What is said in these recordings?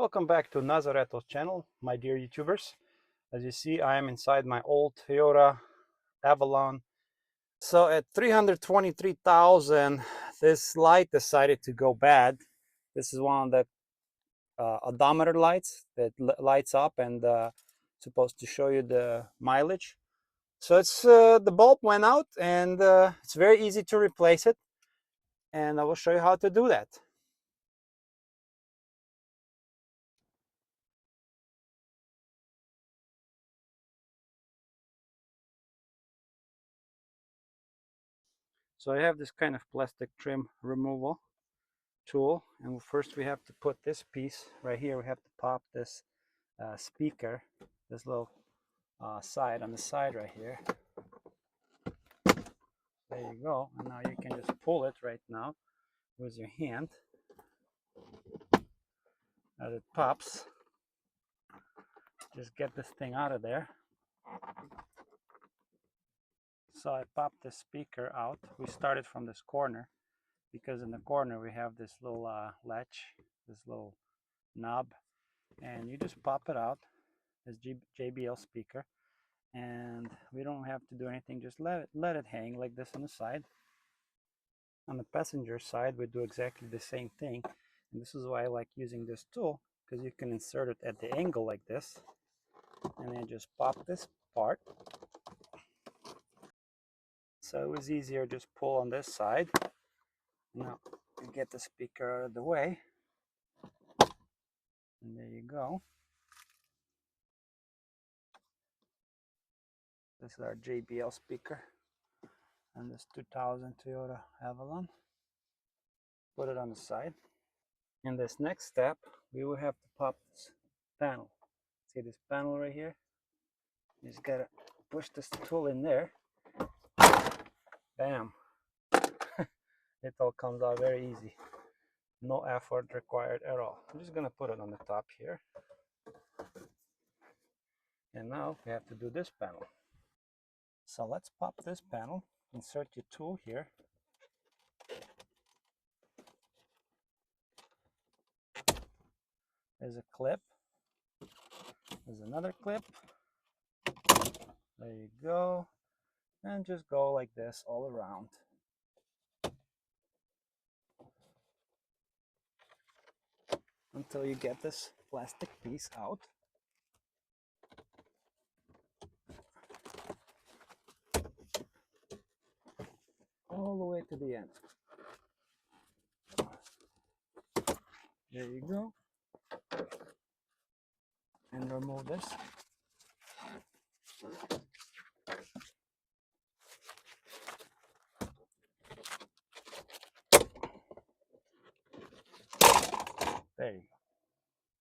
Welcome back to Nazareto's channel, my dear YouTubers. As you see, I am inside my old Toyota Avalon. So at 323,000, this light decided to go bad. This is one of the odometer lights that lights up and supposed to show you the mileage. So it's the bulb went out, and it's very easy to replace it. And I will show you how to do that. So I have this kind of plastic trim removal tool, and first we have to put this piece right here. We have to pop this speaker, this little side on the side right here. There you go. And now you can just pull it right now with your hand as it pops. Just get this thing out of there. So I popped the speaker out. We started from this corner because in the corner we have this little latch, this little knob, and you just pop it out. This JBL speaker, and we don't have to do anything. Just let it hang like this on the side. On the passenger side, we do exactly the same thing, and this is why I like using this tool, because you can insert it at the angle like this, and then just pop this part. So it was easier just pull on this side. Now you get the speaker out of the way, and there you go. This is our JBL speaker and this 2000 Toyota Avalon. Put it on the side. In this next step, we will have to pop this panel. See this panel right here? You just gotta push this tool in there. Bam! It all comes out very easy. No effort required at all. I'm just gonna put it on the top here. And now we have to do this panel. So let's pop this panel. Insert your tool here. There's a clip. There's another clip. There you go. And just go like this all around. Until you get this plastic piece out. All the way to the end. There you go. And remove this. There you go.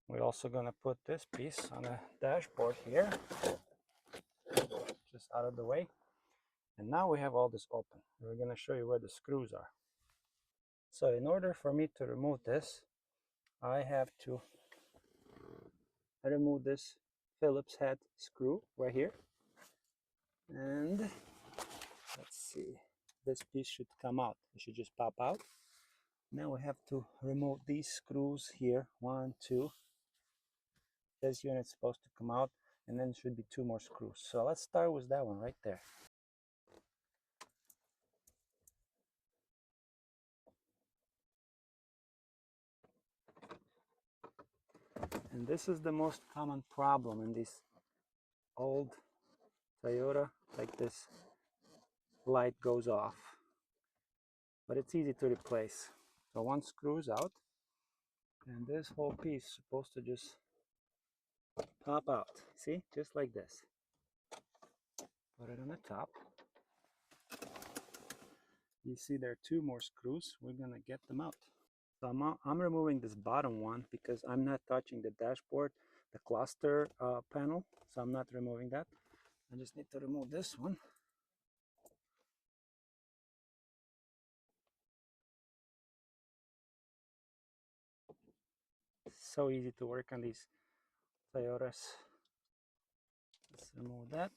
We're also going to put this piece on the dashboard here, just out of the way. And now we have all this open. We're going to show you where the screws are. So in order for me to remove this, I have to remove this Phillips head screw right here. And let's see, this piece should come out. It should just pop out. Now we have to remove these screws here. 1, 2. This unit's supposed to come out, and then should be 2 more screws. So let's start with that one right there. And this is the most common problem in these old Toyota, like this light goes off. But it's easy to replace. So one screw is out, and this whole piece is supposed to just pop out. See, just like this. Put it on the top. You see there are 2 more screws. We're gonna get them out. So I'm removing this bottom one because I'm not touching the dashboard, the cluster panel. So I'm not removing that. I just need to remove this one. So easy to work on these Toyotas. Let's remove that.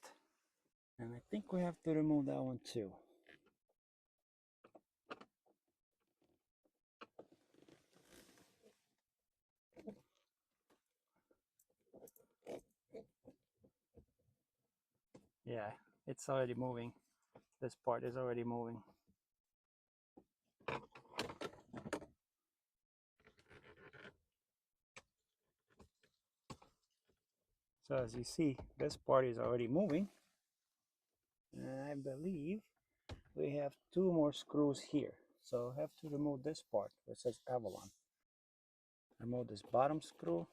And I think we have to remove that one too. Yeah, it's already moving. This part is already moving. So as you see, this part is already moving. And I believe we have 2 more screws here. So I have to remove this part where it says Avalon. Remove this bottom screw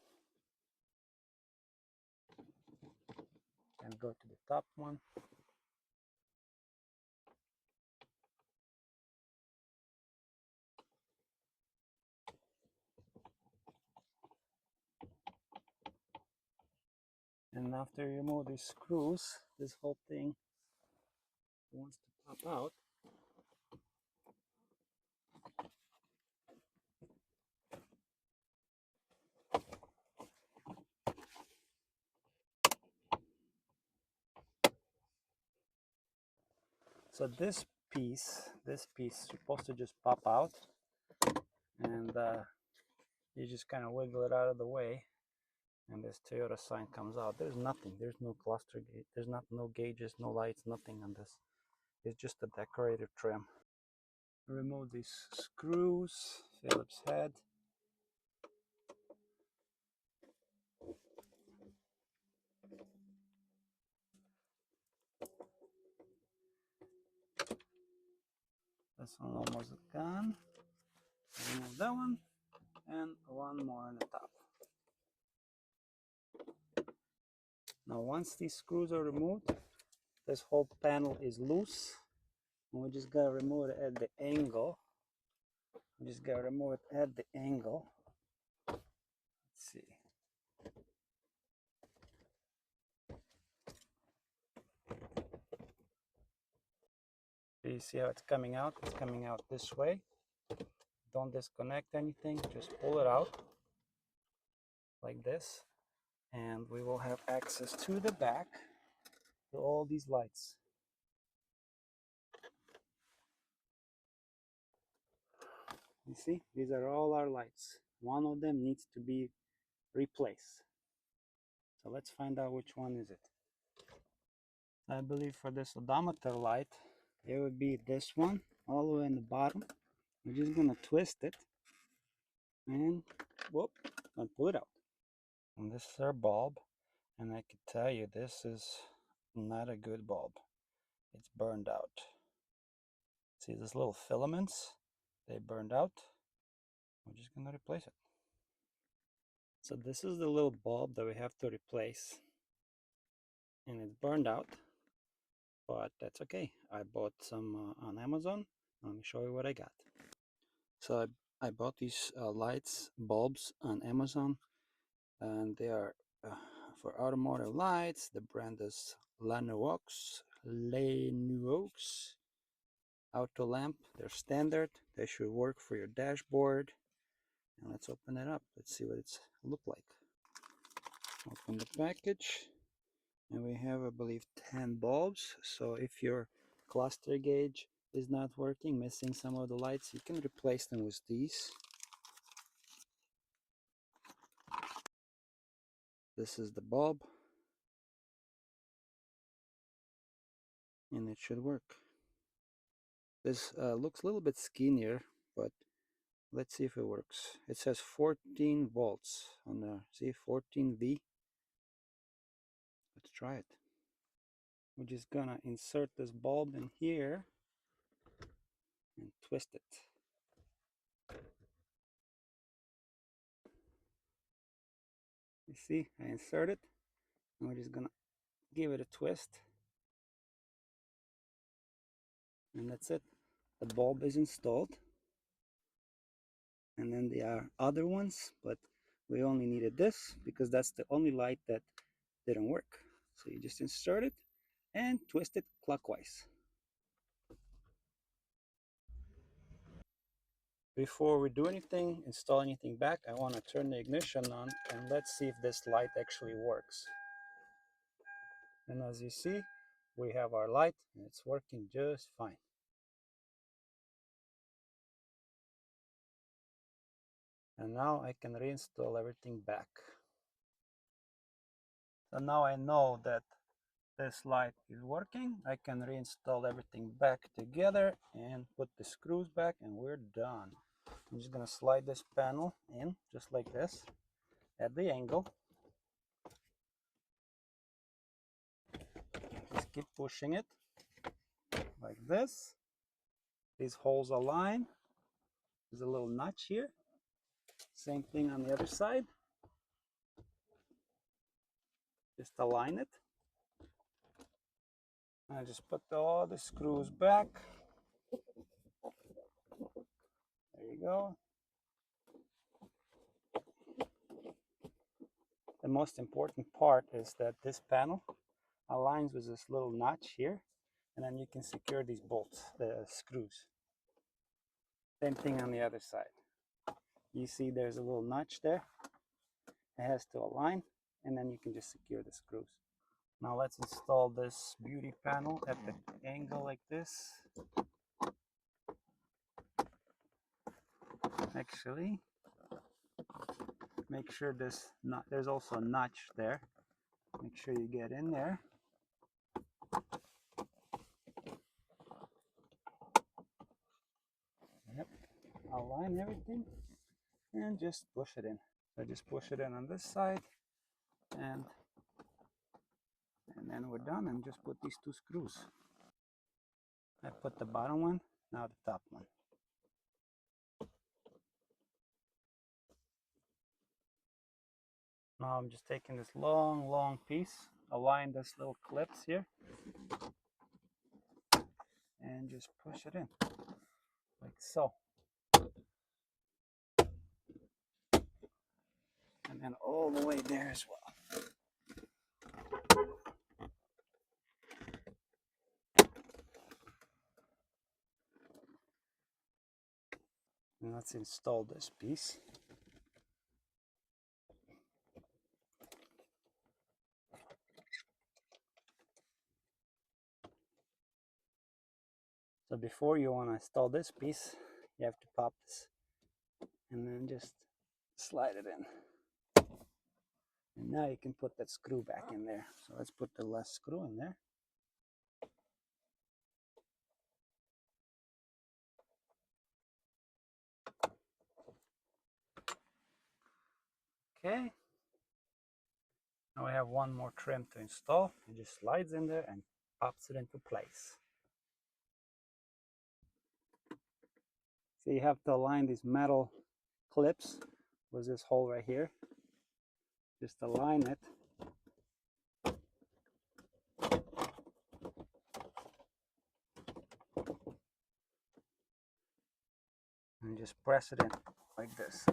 and go to the top one. And after you remove these screws, this whole thing wants to pop out. So this piece is supposed to just pop out, and you just kind of wiggle it out of the way, and this Toyota sign comes out. There's nothing. There's no cluster gauge. There's no gauges, no lights, nothing on this. It's just a decorative trim. Remove these screws, Phillips head. This one almost gone. Remove that one, and one more on the top. Now once these screws are removed, this whole panel is loose, and we just gotta remove it at the angle. We just gotta remove it at the angle. Let's see. Do you see how it's coming out? It's coming out this way. Don't disconnect anything, just pull it out like this, and we will have access to the back to all these lights. You see, these are all our lights. One of them needs to be replaced. So let's find out which one is it. I believe for this odometer light, it would be this one all the way in the bottom. We're just gonna twist it and whoop, and pull it out. And this is our bulb, and I can tell you this is not a good bulb. It's burned out. See these little filaments? They burned out. We're just gonna replace it. So this is the little bulb that we have to replace, and it's burned out, but that's okay. I bought some on Amazon. Let me show you what I got. So I bought these bulbs on Amazon, and they are for automotive lights. The brand is Lanuox Auto Lamp. They're standard. They should work for your dashboard. And let's open it up. Let's see what it's look like. Open the package, and we have, I believe, 10 bulbs. So if your cluster gauge is not working, missing some of the lights, you can replace them with these. This is the bulb, and it should work. This looks a little bit skinnier, but let's see if it works. It says 14 volts on there. See, 14V. Let's try it. We're just gonna insert this bulb in here and twist it. You see, I insert it, and we're just gonna give it a twist, and that's it. The bulb is installed, and then there are other ones, but we only needed this because that's the only light that didn't work. So you just insert it and twist it clockwise. Before we do anything, install anything back, I want to turn the ignition on, and let's see if this light actually works. And as you see, we have our light, and it's working just fine. And now I can reinstall everything back. So now I know that this light is working, I can reinstall everything back together and put the screws back, and we're done. I'm just gonna slide this panel in just like this at the angle. Just keep pushing it like this. These holes align. There's a little notch here. Same thing on the other side. Just align it. I just put all the screws back. There you go. The most important part is that this panel aligns with this little notch here, and then you can secure these bolts, the screws. Same thing on the other side. You see there's a little notch there. It has to align, and then you can just secure the screws. Now let's install this beauty panel at the angle like this. Actually, make sure there's also a notch there. Make sure you get in there. Yep. Align everything and just push it in. So just push it in on this side, and then we're done, and just put these two screws. I put the bottom one, now the top one. Now I'm just taking this long piece, align this little clips here, and just push it in like so. And then all the way there as well. And let's install this piece. So before you want to install this piece, you have to pop this and then just slide it in. And now you can put that screw back in there. So let's put the last screw in there. Okay. Now we have one more trim to install. It just slides in there and pops it into place. So you have to align these metal clips with this hole right here. Just align it. And just press it in like this.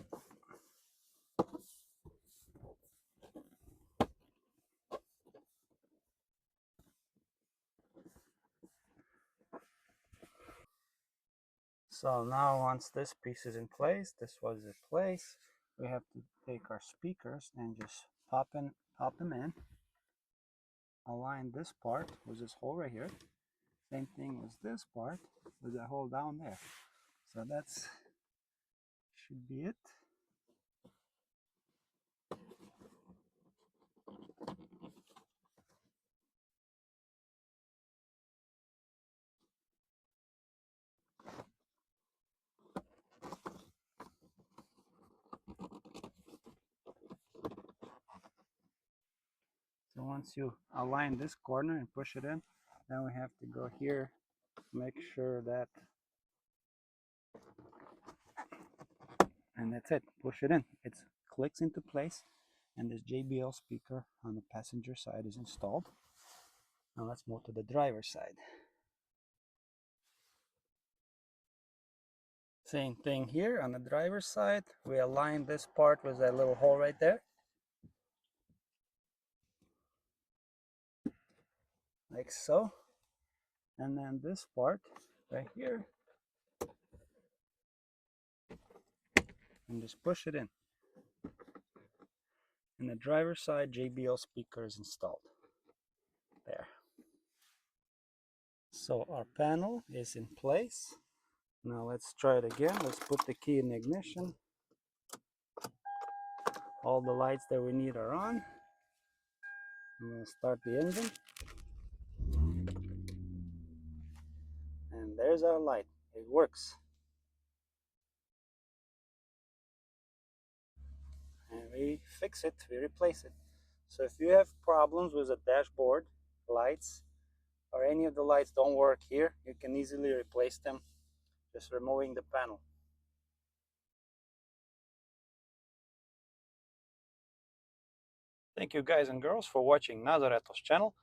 So now once this piece is in place, this was in place, we have to take our speakers and just pop them in. Align this part with this hole right here. Same thing with this part with the hole down there. So that's should be it. So once you align this corner and push it in, then we have to go here, make sure that, and that's it, push it in. It clicks into place, and this JBL speaker on the passenger side is installed. Now let's move to the driver's side. Same thing here on the driver's side. We align this part with that little hole right there. Like so. And then this part right here. And just push it in. And the driver's side JBL speaker is installed. There. So our panel is in place. Now let's try it again. Let's put the key in the ignition. All the lights that we need are on. I'm going to start the engine. And there's our light. It works. And we fix it, we replace it. So if you have problems with the dashboard lights, or any of the lights don't work here, you can easily replace them just removing the panel. Thank you guys and girls for watching Nazareto's channel.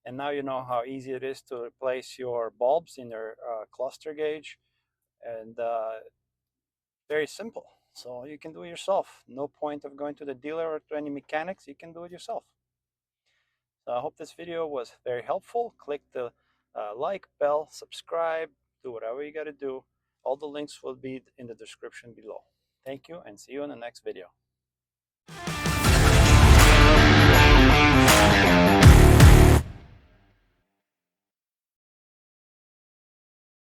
And now you know how easy it is to replace your bulbs in your cluster gauge. And very simple. So you can do it yourself. No point of going to the dealer or to any mechanics. You can do it yourself. So I hope this video was very helpful. Click the like bell, subscribe, do whatever you got to do. All the links will be in the description below. Thank you and see you in the next video.